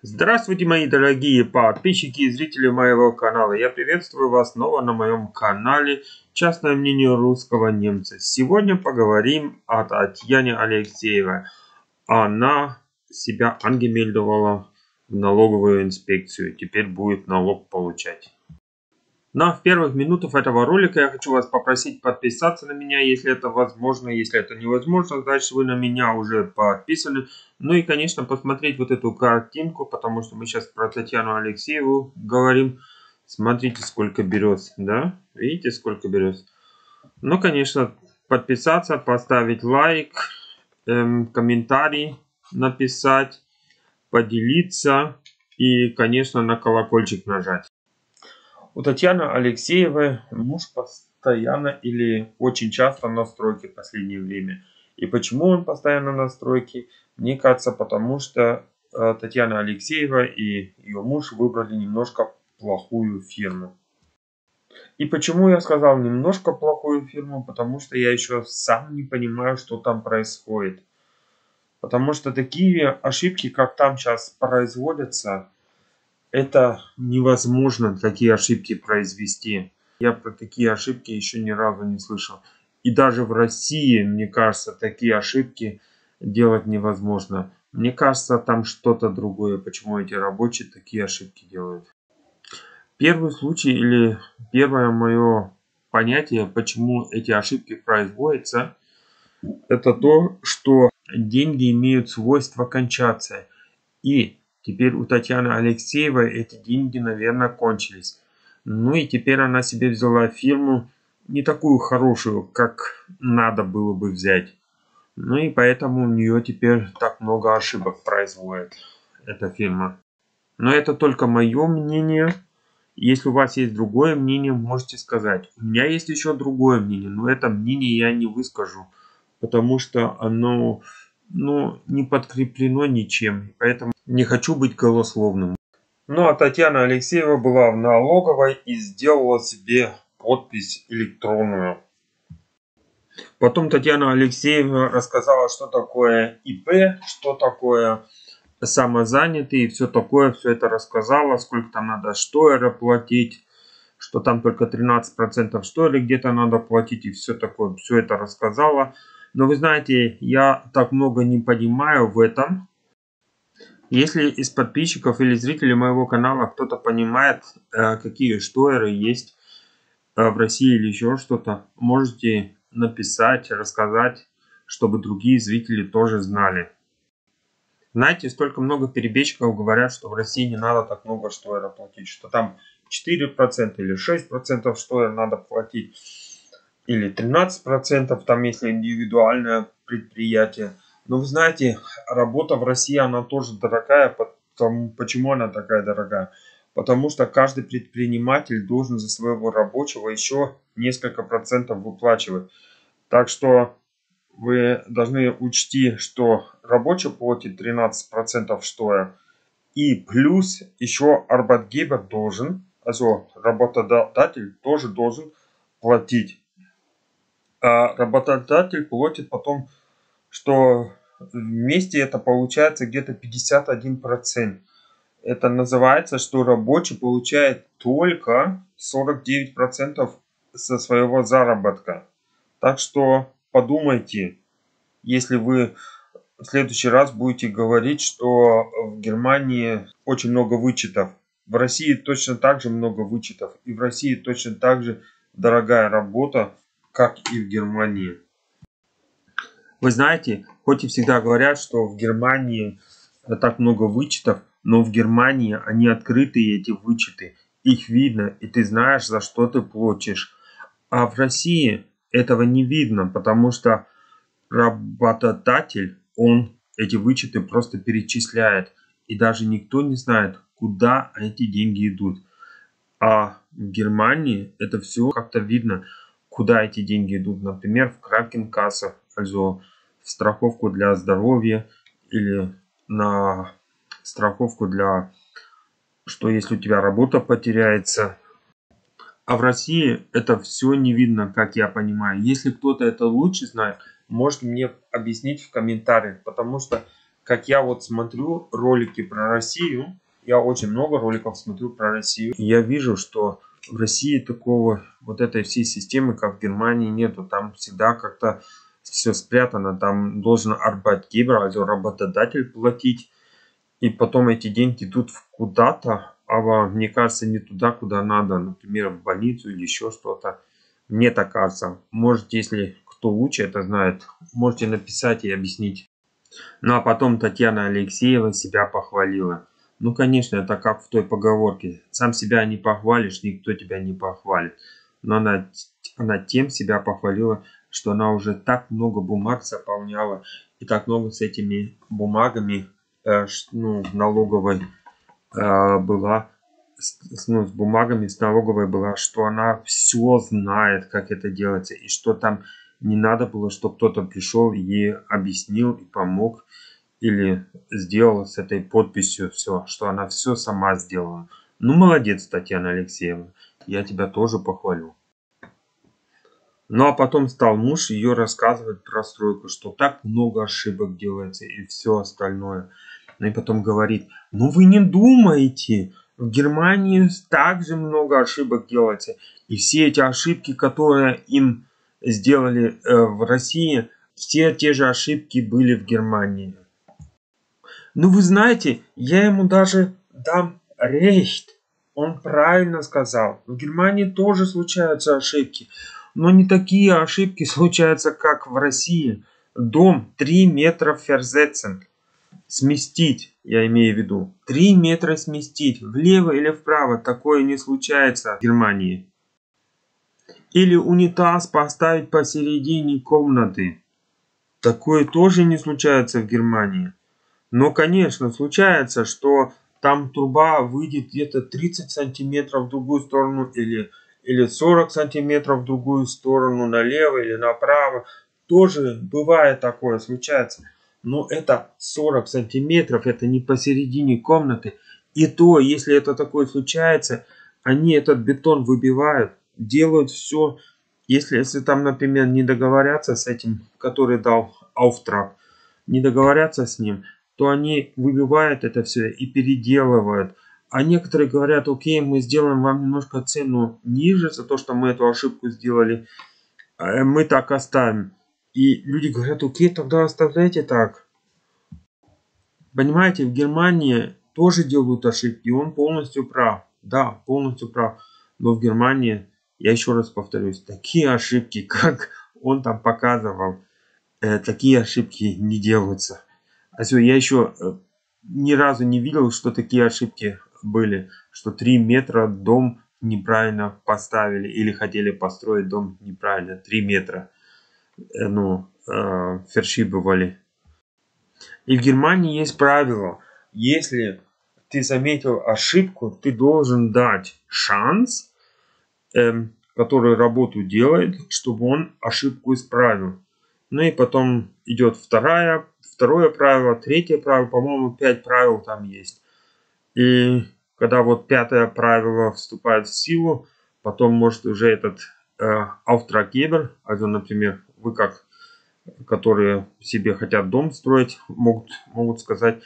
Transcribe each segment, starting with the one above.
Здравствуйте, мои дорогие подписчики и зрители моего канала. Я приветствую вас снова на моем канале «Частное мнение русского немца». Сегодня поговорим о Татьяне Алексеевой. Она себя ангемельдовала в налоговую инспекцию. Теперь будет налог получать. Но в первых минутах этого ролика я хочу вас попросить подписаться на меня, если это возможно. Если это невозможно, значит вы на меня уже подписаны. Ну и, конечно, посмотреть вот эту картинку, потому что мы сейчас про Татьяну Алексееву говорим. Смотрите, сколько берез, да? Видите, сколько берез? Ну, конечно, подписаться, поставить лайк, комментарий написать, поделиться и, конечно, на колокольчик нажать. У Татьяны Алексеевой муж постоянно или очень часто на стройке в последнее время. И почему он постоянно на стройке? Мне кажется, потому что Татьяна Алексеева и ее муж выбрали немножко плохую фирму. И почему я сказал немножко плохую фирму? Потому что я еще сам не понимаю, что там происходит. Потому что такие ошибки, как там сейчас производятся, это невозможно такие ошибки произвести. Я про такие ошибки еще ни разу не слышал. И даже в России, мне кажется, такие ошибки делать невозможно. Мне кажется, там что-то другое, почему эти рабочие такие ошибки делают. Первый случай или первое мое понятие, почему эти ошибки производятся, это то, что деньги имеют свойство кончаться. И теперь у Татьяны Алексеевой эти деньги, наверное, кончились. Ну и теперь она себе взяла фирму не такую хорошую, как надо было бы взять. Ну и поэтому у нее теперь так много ошибок производит эта фирма. Но это только мое мнение. Если у вас есть другое мнение, можете сказать. У меня есть еще другое мнение, но это мнение я не выскажу, потому что оно не подкреплено ничем. Поэтому не хочу быть голословным. Ну а Татьяна Алексеева была в налоговой и сделала себе подпись электронную. Потом Татьяна Алексеева рассказала, что такое ИП, что такое самозанятый и все такое. Все это рассказала, сколько там надо штойра платить, что там только 13% штойра где-то надо платить и все такое. Все это рассказала. Но вы знаете, я так много не понимаю в этом. Если из подписчиков или зрителей моего канала кто-то понимает, какие штойры есть в России или еще что-то, можете написать, рассказать, чтобы другие зрители тоже знали. Знаете, столько много перебежчиков говорят, что в России не надо так много штойра платить, что там 4% или 6% штойра надо платить, или 13%, там если индивидуальное предприятие. Но вы знаете, работа в России, она тоже дорогая. Почему она такая дорогая? Потому что каждый предприниматель должен за своего рабочего еще несколько процентов выплачивать. Так что вы должны учти, что рабочий платит 13% штоя. И плюс еще Arbeitgeber должен, also работодатель тоже должен платить. А работодатель платит потом, что вместе это получается где-то 51%. Это называется, что рабочий получает только 49% со своего заработка. Так что подумайте, если вы в следующий раз будете говорить, что в Германии очень много вычетов. В России точно так же много вычетов. И в России точно так же дорогая работа, как и в Германии. Вы знаете, хоть и всегда говорят, что в Германии так много вычетов, но в Германии они открытые, эти вычеты. Их видно, и ты знаешь, за что ты платишь. А в России этого не видно, потому что работодатель, он эти вычеты просто перечисляет. И даже никто не знает, куда эти деньги идут. А в Германии это все как-то видно, куда эти деньги идут. Например, в Krankenkasse, also в страховку для здоровья или на страховку для, что если у тебя работа потеряется. А в России это все не видно, как я понимаю. Если кто-то это лучше знает, может мне объяснить в комментариях, потому что как я вот смотрю ролики про Россию, я очень много роликов смотрю про Россию, и я вижу, что в России такого, вот этой всей системы, как в Германии, нету. Там всегда как-то все спрятано. Там должен Arbeitgeber, also работодатель, платить. И потом эти деньги идут куда-то, а мне кажется, не туда, куда надо. Например, в больницу или еще что-то. Мне так кажется. Может, если кто лучше это знает, можете написать и объяснить. Ну а потом Татьяна Алексеева себя похвалила. Ну, конечно, это как в той поговорке. Сам себя не похвалишь, никто тебя не похвалит. Но она тем себя похвалила, что она уже так много бумаг заполняла. И так много с этими бумагами налоговой была. С бумагами с налоговой была, что она все знает, как это делается. И что там не надо было, чтобы кто-то пришел и объяснил и помог или сделала с этой подписью все, что она все сама сделала. Ну, молодец, Татьяна Алексеевна. Я тебя тоже похвалю. Ну, а потом стал муж ее рассказывать про стройку, что так много ошибок делается и все остальное. Ну, и потом говорит, ну, вы не думаете, в Германии также много ошибок делается. И все эти ошибки, которые им сделали в России, все те же ошибки были в Германии. Ну, вы знаете, я ему даже дам recht. Он правильно сказал. В Германии тоже случаются ошибки. Но не такие ошибки случаются, как в России. Дом 3 метра versetzen. Сместить, я имею в виду. 3 метра сместить. Влево или вправо. Такое не случается в Германии. Или унитаз поставить посередине комнаты. Такое тоже не случается в Германии. Но, конечно, случается, что там труба выйдет где-то 30 сантиметров в другую сторону или 40 сантиметров в другую сторону, налево или направо. Тоже бывает такое, случается. Но это 40 сантиметров, это не посередине комнаты. И то, если это такое случается, они этот бетон выбивают, делают все. Если там, например, не договорятся с этим, который дал Auftrag, не договорятся с ним, то они выбивают это все и переделывают. А некоторые говорят, окей, мы сделаем вам немножко цену ниже за то, что мы эту ошибку сделали. Мы так оставим. И люди говорят, окей, тогда оставляйте так. Понимаете, в Германии тоже делают ошибки, и он полностью прав. Да, полностью прав. Но в Германии, я еще раз повторюсь, такие ошибки, как он там показывал, такие ошибки не делаются. А все, я еще ни разу не видел, что такие ошибки были, что 3 метра дом неправильно поставили или хотели построить дом неправильно. 3 метра, фершибывали. И в Германии есть правило, если ты заметил ошибку, ты должен дать шанс, который работу делает, чтобы он ошибку исправил. Ну и потом идет второе правило, третье правило, по-моему, 5 правил там есть. И когда вот 5-е правило вступает в силу, потом может уже этот Auftraggeber, also, например, вы как, которые себе хотят дом строить, могут сказать,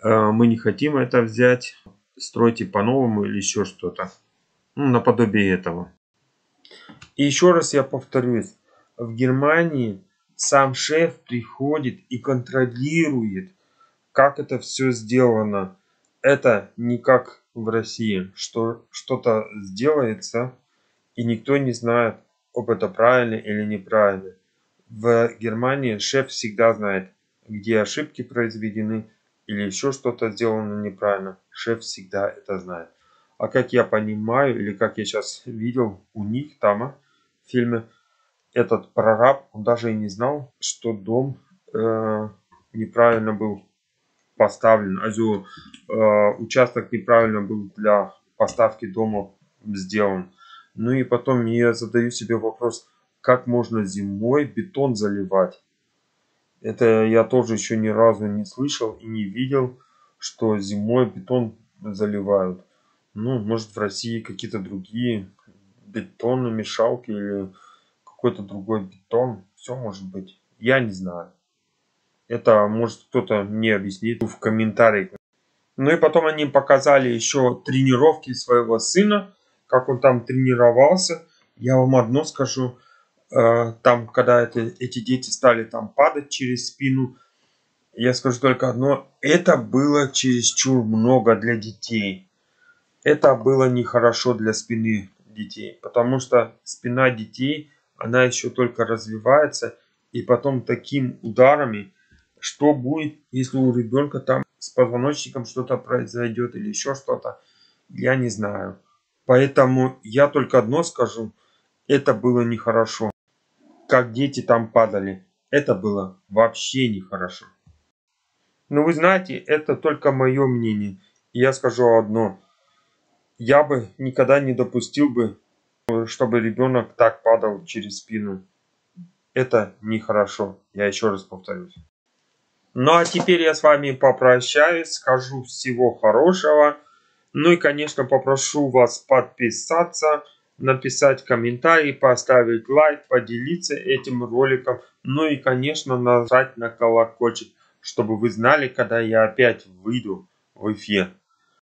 мы не хотим это взять, стройте по-новому или еще что-то. Ну, наподобие этого. И еще раз я повторюсь, в Германии сам шеф приходит и контролирует, как это все сделано. Это не как в России, что что-то сделается, и никто не знает, об это правильно или неправильно. В Германии шеф всегда знает, где ошибки произведены или еще что-то сделано неправильно. Шеф всегда это знает. А как я понимаю, или как я сейчас видел у них там в фильме, этот прораб, он даже и не знал, что дом неправильно был поставлен. Also, участок неправильно был для поставки дома сделан. Ну и потом я задаю себе вопрос, как можно зимой бетон заливать? Это я тоже еще ни разу не слышал и не видел, что зимой бетон заливают. Ну, может, в России какие-то другие бетономешалки или какой-то другой бетон. Все может быть. Я не знаю. Это может кто-то мне объяснит в комментариях. Ну и потом они показали еще тренировки своего сына, как он там тренировался. Я вам одно скажу, там, когда эти дети стали там падать через спину, я скажу только одно, это было чересчур много для детей. Это было нехорошо для спины детей, потому что спина детей, она еще только развивается, и потом таким ударами, что будет, если у ребенка там с позвоночником что-то произойдет или еще что-то, я не знаю. Поэтому я только одно скажу, это было нехорошо. Как дети там падали, это было вообще нехорошо. Но вы знаете, это только мое мнение. И я скажу одно. Я бы никогда не допустил бы, чтобы ребенок так падал через спину. Это нехорошо. Я еще раз повторюсь. Ну а теперь я с вами попрощаюсь. Скажу всего хорошего. Ну и, конечно, попрошу вас подписаться, написать комментарий, поставить лайк, поделиться этим роликом. Ну и, конечно, нажать на колокольчик, чтобы вы знали, когда я опять выйду в эфир.